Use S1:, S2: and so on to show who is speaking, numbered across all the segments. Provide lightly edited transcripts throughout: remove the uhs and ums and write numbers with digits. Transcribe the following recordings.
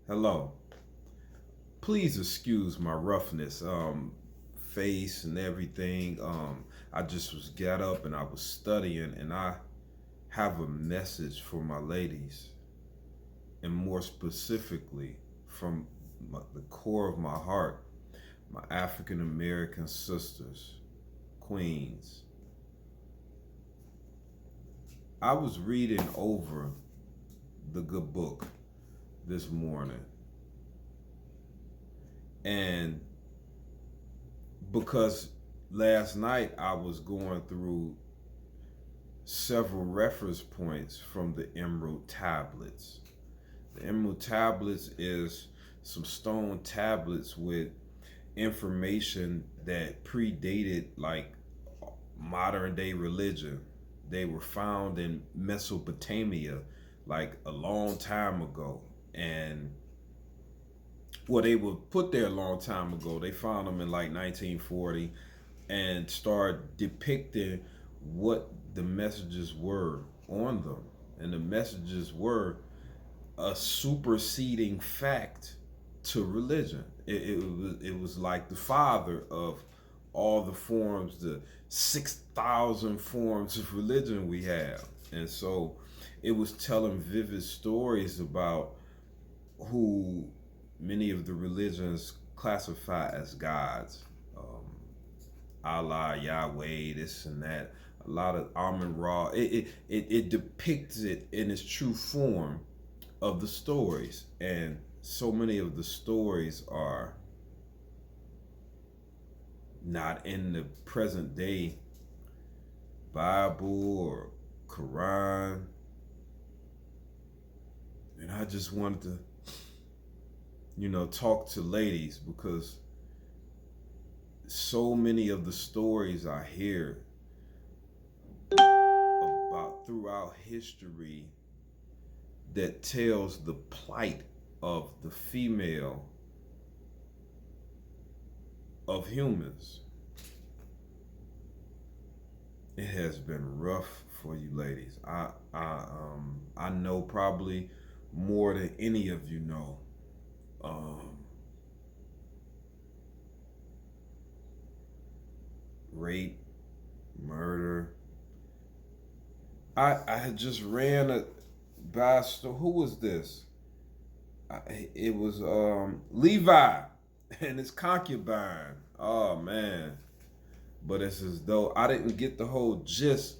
S1: Hello. Please excuse my roughness, face and everything. I just was got up and I was studying, and I have a message for my ladies, and more specifically from the core of my heart, my African American sisters, queens. I was reading over the good book this morning, and because last night I was going through several reference points from the Emerald Tablets. The Emerald Tablets is some stone tablets with information that predated like modern day religion. They were found in Mesopotamia like a long time ago. And well, they were put there a long time ago. They found them in like 1940 and started depicting what the messages were on them. And the messages were a superseding fact to religion. It was like the father of all the forms, the 6,000 forms of religion we have. And so it was telling vivid stories about who many of the religions classify as gods. Allah, Yahweh, this and that. A lot of Amun Ra. It depicts it in its true form of the stories. And so many of the stories are not in the present day Bible or Quran. And I just wanted to, talk to ladies because so many of the stories I hear about throughout history that tells the plight of the female of humans. It has been rough for you ladies. I know probably more than any of you know. Rape, murder. I had just ran a by store. Who was this? It was Levi and his concubine. Oh man. But it's as though I didn't get the whole gist,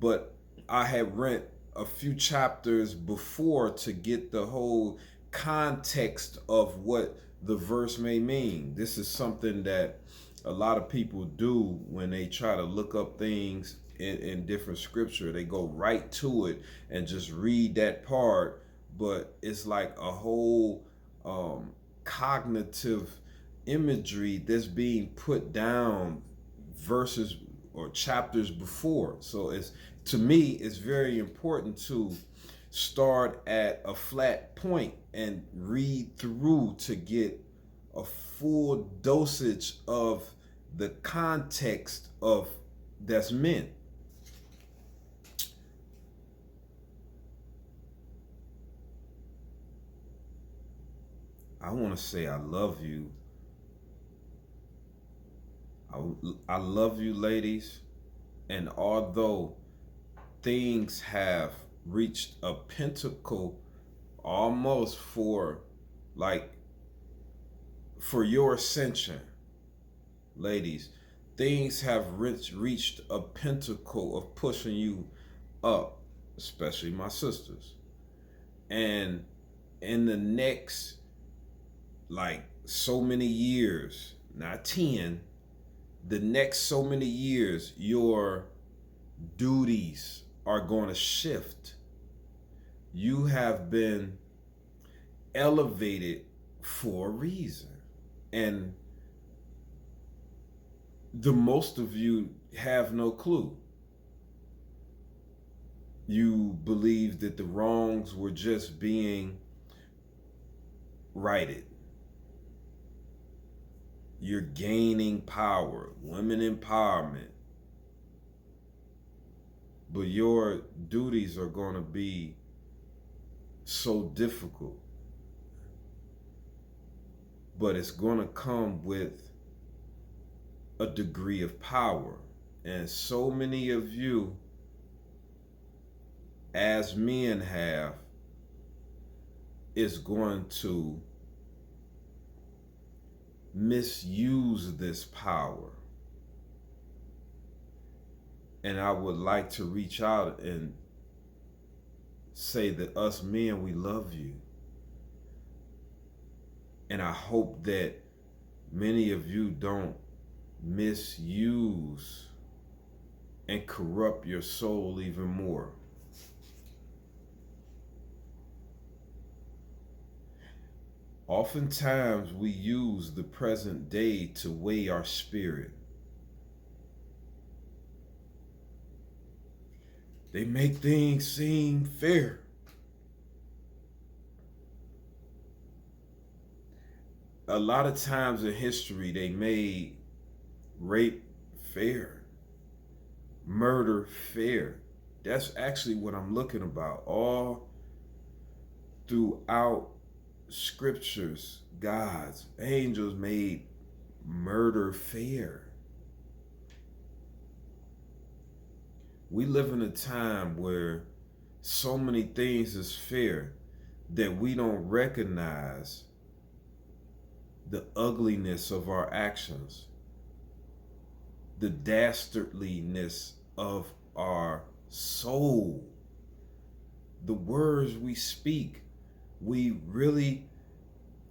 S1: but I had read a few chapters before to get the whole context of what the verse may mean. This is something that a lot of people do when they try to look up things in different scripture. They go right to it and just read that part, but it's like a whole cognitive imagery that's being put down verses or chapters before. So it's, to me, it's very important to start at a flat point and read through to get a full dosage of the context of that's meant. I want to say I love you. I love you, ladies. And although things have reached a pinnacle almost like for your ascension, ladies, things have reached a pinnacle of pushing you up, especially my sisters. And in the next, like, so many years, not 10, the next so many years, your duties are going to shift. You have been elevated for a reason. And the most of you have no clue. You believe that the wrongs were just being righted. You're gaining power, women empowerment. But your duties are going to be so difficult. but it's going to come with a degree of power. And so many of you, as men, is going to misuse this power. And I would like to reach out and say that us men, we love you. And I hope that many of you don't misuse and corrupt your soul even more. Oftentimes we use the present day to weigh our spirit. They make things seem fair. A lot of times in history, they made rape fair, murder fair. That's actually what I'm looking about. All throughout scriptures, God's angels made murder fair. We live in a time where so many things is fair that we don't recognize the ugliness of our actions, the dastardliness of our soul, the words we speak. We really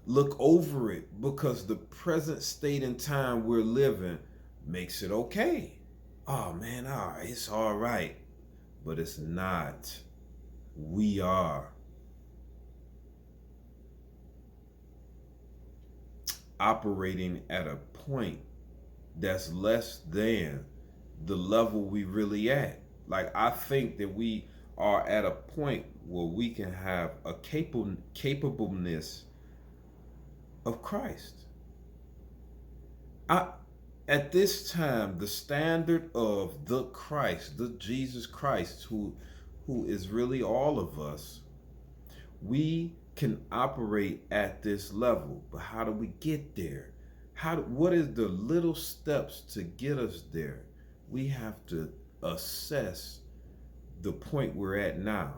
S1: look over it because the present state and time we're living makes it okay. Oh man, all right, it's all right. But it's not. We are operating at a point that's less than the level we really at. Like, I think that we are at a point where we can have a capableness of Christ. At this time, the standard of the Christ, the Jesus Christ, who is really all of us, we can operate at this level. But how do we get there? What is the little steps to get us there? We have to assess the point we're at now.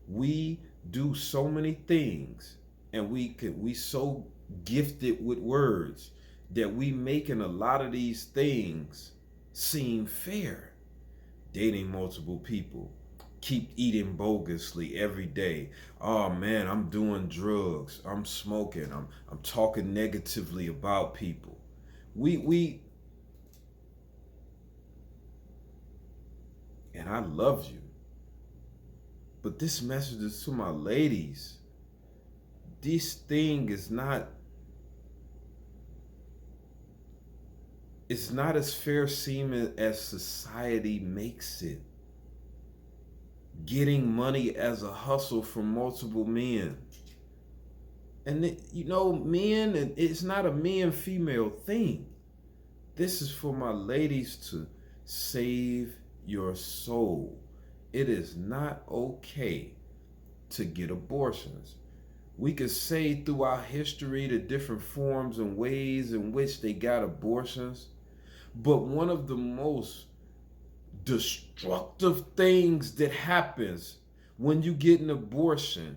S1: We do so many things, and we so gifted with words that we making a lot of these things seem fair. Dating multiple people, keep eating bogusly every day. Oh man, I'm doing drugs, I'm smoking, I'm talking negatively about people. We and I love you. But this message is to my ladies. This thing is not, it's not as fair seeming as society makes it. Getting money as a hustle from multiple men. And men, it's not a men-female thing. This is for my ladies to save your soul. It is not okay to get abortions. We could say throughout history the different forms and ways in which they got abortions, but one of the most destructive things that happens when you get an abortion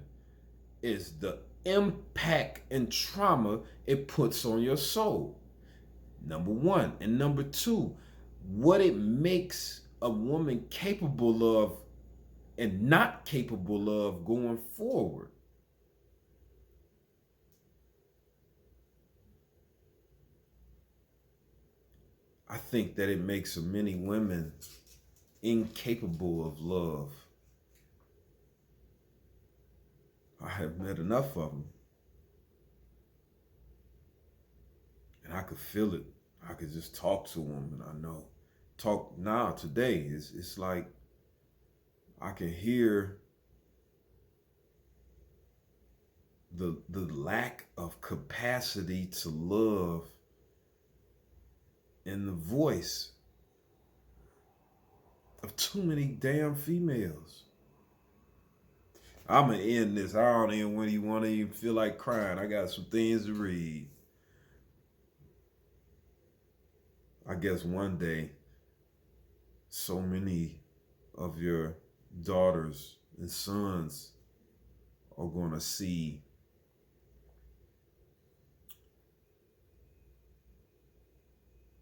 S1: is the impact and trauma it puts on your soul. Number one. And number two, what it makes a woman capable of and not capable of going forward. I think that it makes many women incapable of love. I have met enough of them, and I could feel it. I could just talk to them, and I know. Talk now today. It's like I can hear the lack of capacity to love in the voice of too many damn females. I'm gonna end this. I don't even want to even feel like crying. I got some things to read. I guess one day, so many of your daughters and sons are gonna see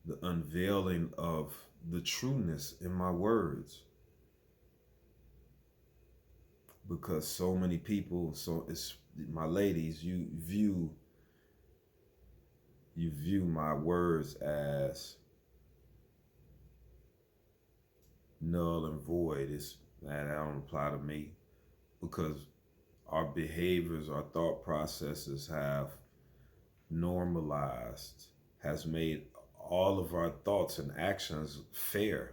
S1: the unveiling of the trueness in my words, because so many people, so it's my ladies, you view my words as null and void. It's that don't apply to me, because our behaviors, our thought processes have normalized, has made all of our thoughts and actions fair.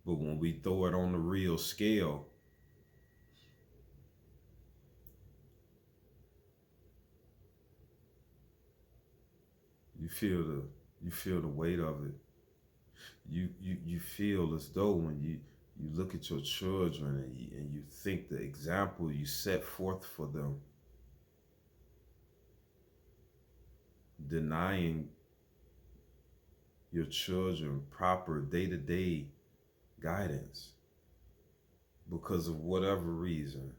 S1: But when we throw it on the real scale, you feel the you feel the weight of it. You feel as though when you look at your children and you think the example you set forth for them, denying your children proper day-to-day guidance because of whatever reason.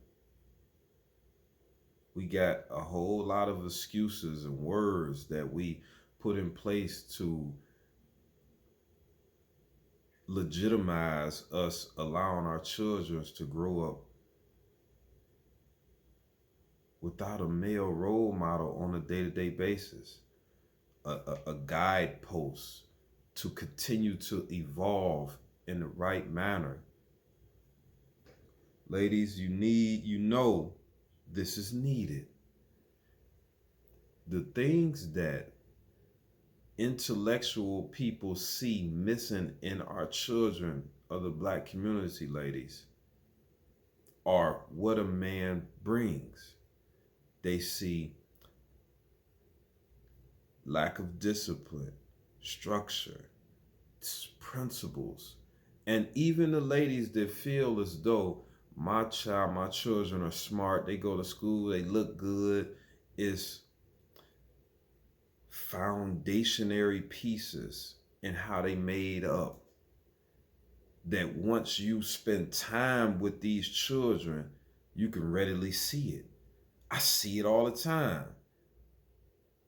S1: We got a whole lot of excuses and words that we put in place to legitimize us allowing our children to grow up without a male role model on a day-to-day basis, a guidepost to continue to evolve in the right manner. Ladies, this is needed. The things that intellectual people see missing in our children of the Black community, ladies, are what a man brings. They see lack of discipline, structure, principles. And even the ladies that feel as though my children are smart, they go to school, they look good, is foundationary pieces in how they made up. That once you spend time with these children, you can readily see it. I see it all the time.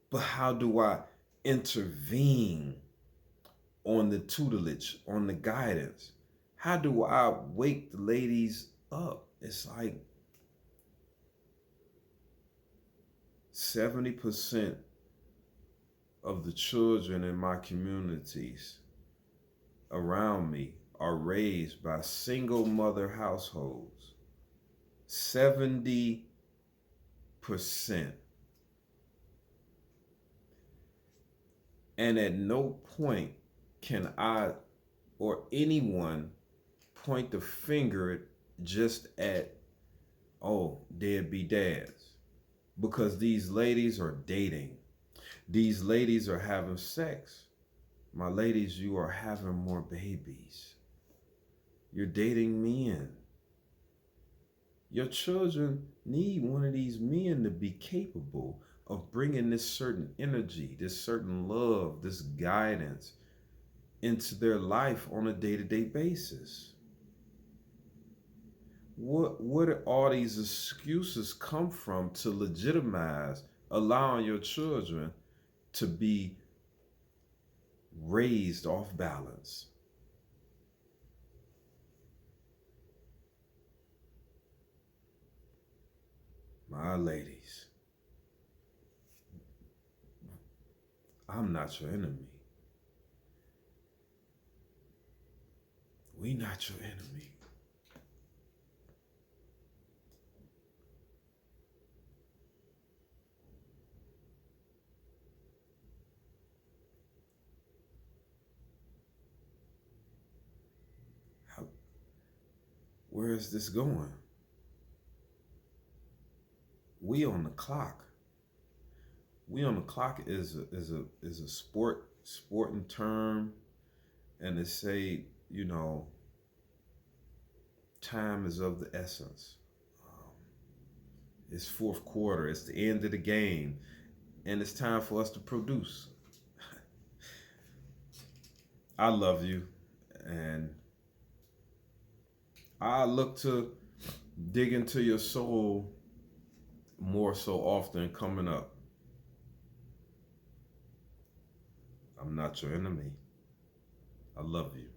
S1: But how do I intervene on the tutelage, on the guidance? How do I wake the ladies up? It's like 70% of the children in my communities around me are raised by single mother households. 70%. And at no point can I or anyone point the finger just at, oh, deadbeat dads. Because these ladies are dating. These ladies are having sex. My ladies, you are having more babies. You're dating men. Your children need one of these men to be capable of bringing this certain energy, this certain love, this guidance into their life on a day-to-day basis. Where do all these excuses come from to legitimize allowing your children to be raised off balance? My ladies, I'm not your enemy. We not your enemy. How, where is this going? We on the clock. We on the clock is a sporting term, and they say, time is of the essence. It's fourth quarter. It's the end of the game. And it's time for us to produce. I love you. And I look to dig into your soul more so often coming up. I'm not your enemy. I love you.